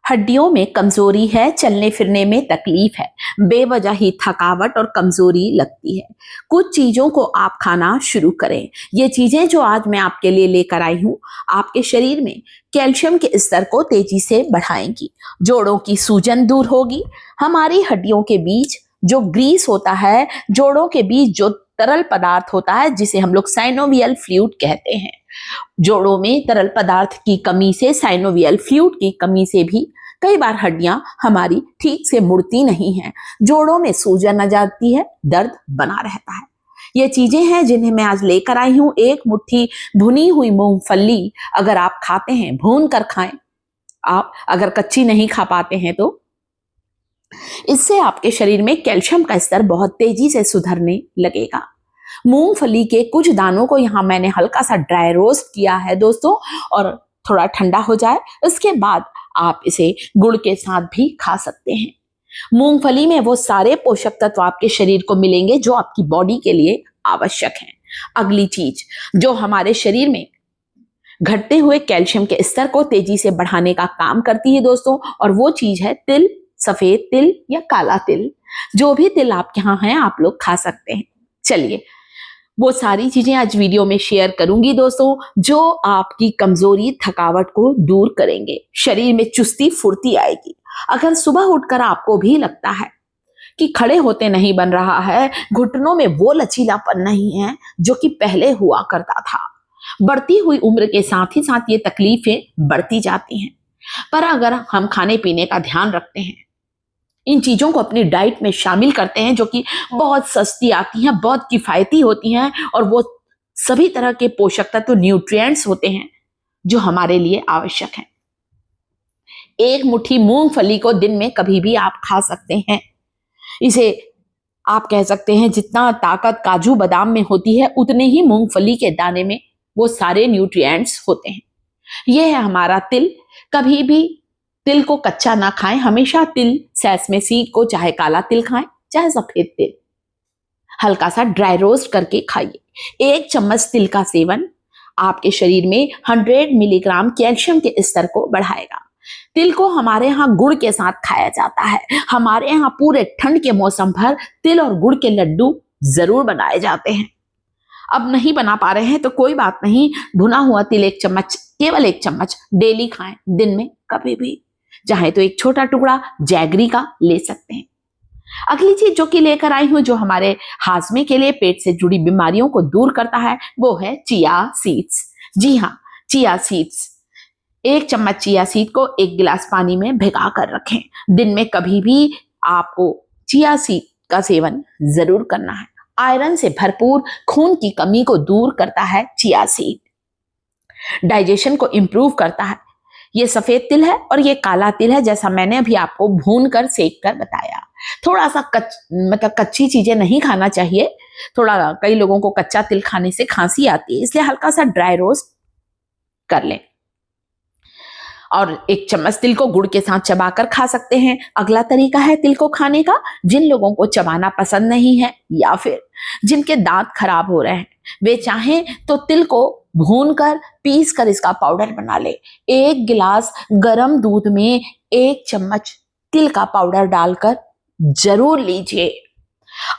हड्डियों में कमजोरी है, चलने फिरने में तकलीफ है, बेवजह ही थकावट और कमजोरी लगती है। कुछ चीजों को आप खाना शुरू करें। ये चीजें जो आज मैं आपके लिए लेकर आई हूं, आपके शरीर में कैल्शियम के स्तर को तेजी से बढ़ाएंगी। जोड़ों की सूजन दूर होगी। हमारी हड्डियों के बीच जो ग्रीस होता है, जोड़ों के बीच जो तरल पदार्थ होता है, जिसे हम लोग साइनोवियल फ्लूइड कहते हैं, जोड़ों में तरल पदार्थ की कमी से, साइनोवियल फ्लूइड की कमी से भी कई बार हड्डियां हमारी ठीक से मुड़ती नहीं हैं। जोड़ों में सूजन आ जाती है, दर्द बना रहता है। ये चीजें हैं जिन्हें मैं आज लेकर आई हूं। एक मुट्ठी भुनी हुई मूंगफली अगर आप खाते हैं, भून कर खाएं। आप अगर कच्ची नहीं खा पाते हैं तो इससे आपके शरीर में कैल्शियम का स्तर बहुत तेजी से सुधरने लगेगा। मूंगफली के कुछ दानों को यहाँ मैंने हल्का सा ड्राई रोस्ट किया है दोस्तों, और थोड़ा ठंडा हो जाए उसके बाद आप इसे गुड़ के साथ भी खा सकते हैं। मूंगफली में वो सारे पोषक तत्व आपके शरीर को मिलेंगे जो आपकी बॉडी के लिए आवश्यक हैं। अगली चीज जो हमारे शरीर में घटते हुए कैल्शियम के स्तर को तेजी से बढ़ाने का काम करती है दोस्तों, और वो चीज है तिल। सफेद तिल या काला तिल, जो भी तिल आपके यहाँ है आप लोग खा सकते हैं। चलिए वो सारी चीजें आज वीडियो में शेयर करूंगी दोस्तों, जो आपकी कमजोरी, थकावट को दूर करेंगे। शरीर में चुस्ती फुर्ती आएगी। अगर सुबह उठकर आपको भी लगता है कि खड़े होते नहीं बन रहा है, घुटनों में वो लचीलापन नहीं है जो कि पहले हुआ करता था, बढ़ती हुई उम्र के साथ ही साथ ये तकलीफें बढ़ती जाती हैं, पर अगर हम खाने पीने का ध्यान रखते हैं, इन चीजों को अपनी डाइट में शामिल करते हैं जो कि बहुत सस्ती आती हैं, बहुत किफायती होती हैं, और वो सभी तरह के पोषक तत्व, न्यूट्रिएंट्स होते हैं जो हमारे लिए आवश्यक हैं। एक मुट्ठी मूंगफली को दिन में कभी भी आप खा सकते हैं। इसे आप कह सकते हैं जितना ताकत काजू बादाम में होती है, उतने ही मूंगफली के दाने में वो सारे न्यूट्रिएंट्स होते हैं। यह है हमारा तिल। कभी भी तिल को कच्चा ना खाएं, हमेशा तिल सैसमे सीड को, चाहे काला तिल खाएं चाहे सफेद तिल, हल्का सा ड्राई रोस्ट करके खाइए। 1 चम्मच तिल का सेवन आपके शरीर में 100 मिलीग्राम कैल्शियम के स्तर को बढ़ाएगा। तिल को हमारे यहाँ गुड़ के साथ खाया जाता है। हमारे यहाँ पूरे ठंड के मौसम भर तिल और गुड़ के लड्डू जरूर बनाए जाते हैं। अब नहीं बना पा रहे हैं तो कोई बात नहीं, भुना हुआ तिल 1 चम्मच, केवल 1 चम्मच डेली खाएं, दिन में कभी भी। चाहे तो एक छोटा टुकड़ा जैगरी का ले सकते हैं। अगली चीज जो कि लेकर आई हूं, जो हमारे हाजमे के लिए, पेट से जुड़ी बीमारियों को दूर करता है, वो है चिया सीड्स। जी हाँ, चिया सीड्स। 1 चम्मच चिया सीड को 1 गिलास पानी में भिगा कर रखें। दिन में कभी भी आपको चिया सीड का सेवन जरूर करना है। आयरन से भरपूर, खून की कमी को दूर करता है चिया सीड। डाइजेशन को इंप्रूव करता है। ये सफेद तिल है और ये काला तिल है, जैसा मैंने अभी आपको भून कर सेक कर बताया। थोड़ा सा कच्ची चीजें नहीं खाना चाहिए। थोड़ा, कई लोगों को कच्चा तिल खाने से खांसी आती है, इसलिए हल्का सा ड्राई रोस्ट कर लें। और 1 चम्मच तिल को गुड़ के साथ चबाकर खा सकते हैं। अगला तरीका है तिल को खाने का, जिन लोगों को चबाना पसंद नहीं है या फिर जिनके दांत खराब हो रहे हैं, वे चाहें तो तिल को भूनकर, पीसकर इसका पाउडर बना ले। 1 गिलास गर्म दूध में 1 चम्मच तिल का पाउडर डालकर जरूर लीजिए।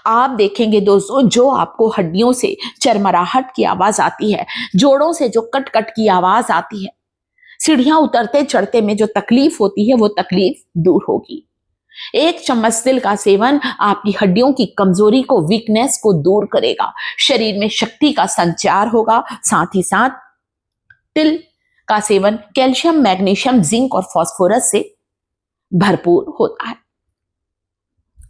आप देखेंगे दोस्तों, जो आपको हड्डियों से चरमराहट की आवाज आती है, जोड़ों से जो कट कट की आवाज आती है, सीढ़ियां उतरते चढ़ते में जो तकलीफ होती है, वो तकलीफ दूर होगी। 1 चम्मच तिल का सेवन आपकी हड्डियों की कमजोरी को, वीकनेस को दूर करेगा। शरीर में शक्ति का संचार होगा। साथ ही साथ तिल का सेवन कैल्शियम, मैग्नीशियम, जिंक और फास्फोरस से भरपूर होता है।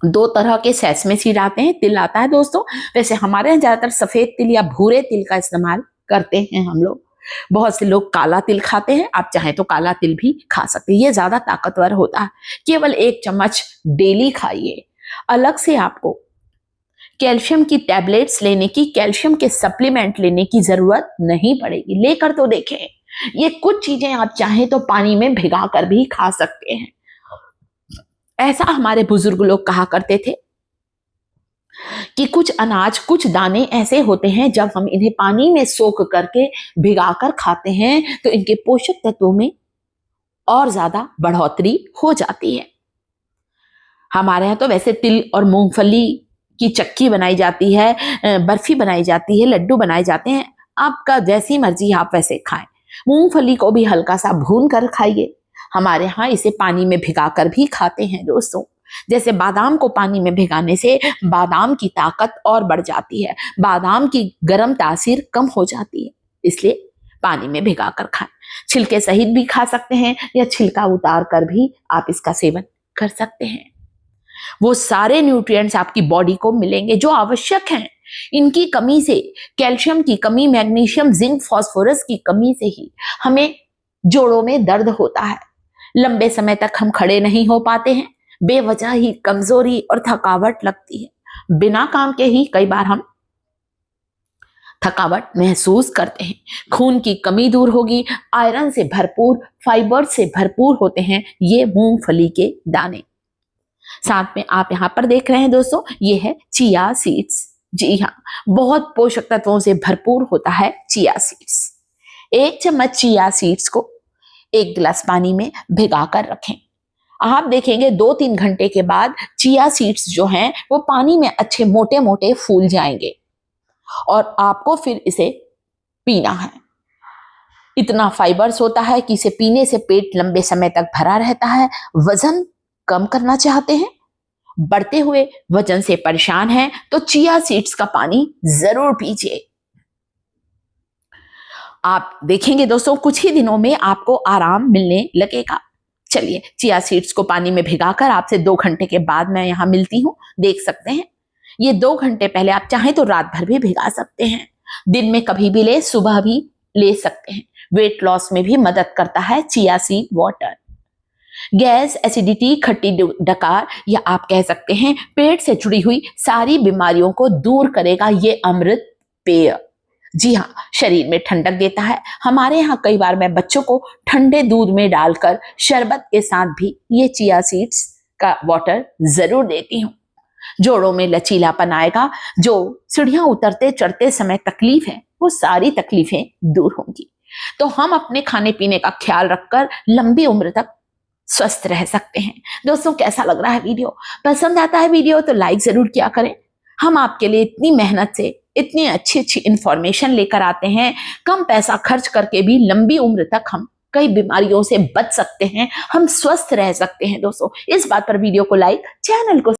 2 तरह के सेसमे सीड आते हैं, तिल आता है दोस्तों। वैसे हमारे यहाँ ज्यादातर सफेद तिल या भूरे तिल का इस्तेमाल करते हैं हम लोग। बहुत से लोग काला तिल खाते हैं, आप चाहें तो काला तिल भी खा सकते हैं। ये ज्यादा ताकतवर होता है। केवल 1 चम्मच डेली खाइए। अलग से आपको कैल्शियम की टैबलेट्स लेने की, कैल्शियम के सप्लीमेंट लेने की जरूरत नहीं पड़ेगी। लेकर तो देखें। ये कुछ चीजें आप चाहें तो पानी में भिगा कर भी खा सकते हैं। ऐसा हमारे बुजुर्ग लोग कहा करते थे कि कुछ अनाज, कुछ दाने ऐसे होते हैं, जब हम इन्हें पानी में सोख करके भिगाकर खाते हैं तो इनके पोषक तत्वों में और ज्यादा बढ़ोतरी हो जाती है। हमारे यहाँ तो वैसे तिल और मूंगफली की चक्की बनाई जाती है, बर्फी बनाई जाती है, लड्डू बनाए जाते हैं। आपका जैसी मर्जी आप वैसे खाएं। मूंगफली को भी हल्का सा भून कर खाइए। हमारे यहाँ इसे पानी में भिगाकर भी खाते हैं दोस्तों। जैसे बादाम को पानी में भिगाने से बादाम की ताकत और बढ़ जाती है, बादाम की गर्म तासीर कम हो जाती है, इसलिए पानी में भिगाकर खाएं। छिलके सहित भी खा सकते हैं या छिलका उतार कर भी आप इसका सेवन कर सकते हैं। वो सारे न्यूट्रिएंट्स आपकी बॉडी को मिलेंगे जो आवश्यक हैं। इनकी कमी से, कैल्शियम की कमी, मैग्नीशियम, जिंक, फास्फोरस की कमी से ही हमें जोड़ों में दर्द होता है, लंबे समय तक हम खड़े नहीं हो पाते हैं, बेवजह ही कमजोरी और थकावट लगती है। बिना काम के ही कई बार हम थकावट महसूस करते हैं। खून की कमी दूर होगी। आयरन से भरपूर, फाइबर से भरपूर होते हैं ये मूंगफली के दाने। साथ में आप यहाँ पर देख रहे हैं दोस्तों, ये है चिया सीड्स। जी हाँ, बहुत पोषक तत्वों से भरपूर होता है चिया सीड्स। 1 चम्मच चिया सीड्स को 1 गिलास पानी में भिगा कर रखें। आप देखेंगे 2-3 घंटे के बाद चिया सीड्स जो हैं वो पानी में अच्छे मोटे मोटे फूल जाएंगे और आपको फिर इसे पीना है। इतना फाइबर्स होता है कि इसे पीने से पेट लंबे समय तक भरा रहता है। वजन कम करना चाहते हैं, बढ़ते हुए वजन से परेशान हैं, तो चिया सीड्स का पानी जरूर पीजिए। आप देखेंगे दोस्तों कुछ ही दिनों में आपको आराम मिलने लगेगा। चलिए, चिया सीड्स को पानी में भिगाकर आपसे 2 घंटे के बाद मैं यहां मिलती हूं। देख सकते हैं ये 2 घंटे पहले, आप चाहें तो रात भर भी भिगा सकते हैं, दिन में कभी भी ले, सुबह भी ले सकते हैं। वेट लॉस में भी मदद करता है chia seed water. Gas, acidity, खट्टी डकार या आप कह सकते हैं पेट से जुड़ी हुई सारी बीमारियों को दूर करेगा ये अमृत पेय। जी हाँ, शरीर में ठंडक देता है। हमारे यहाँ कई बार मैं बच्चों को ठंडे दूध में डालकर शरबत के साथ भी ये चिया सीड्स का वाटर जरूर देती हूँ। जोड़ों में लचीलापन आएगा। जो सीढ़ियां उतरते चढ़ते समय तकलीफ है, वो सारी तकलीफें दूर होंगी। तो हम अपने खाने पीने का ख्याल रखकर लंबी उम्र तक स्वस्थ रह सकते हैं। दोस्तों, कैसा लग रहा है वीडियो? पसंद आता है वीडियो तो लाइक जरूर किया करें। हम आपके लिए इतनी मेहनत से इतनी अच्छी अच्छी इंफॉर्मेशन लेकर आते हैं। कम पैसा खर्च करके भी लंबी उम्र तक हम कई बीमारियों से बच सकते हैं, हम स्वस्थ रह सकते हैं। दोस्तों, इस बात पर वीडियो को लाइक, चैनल को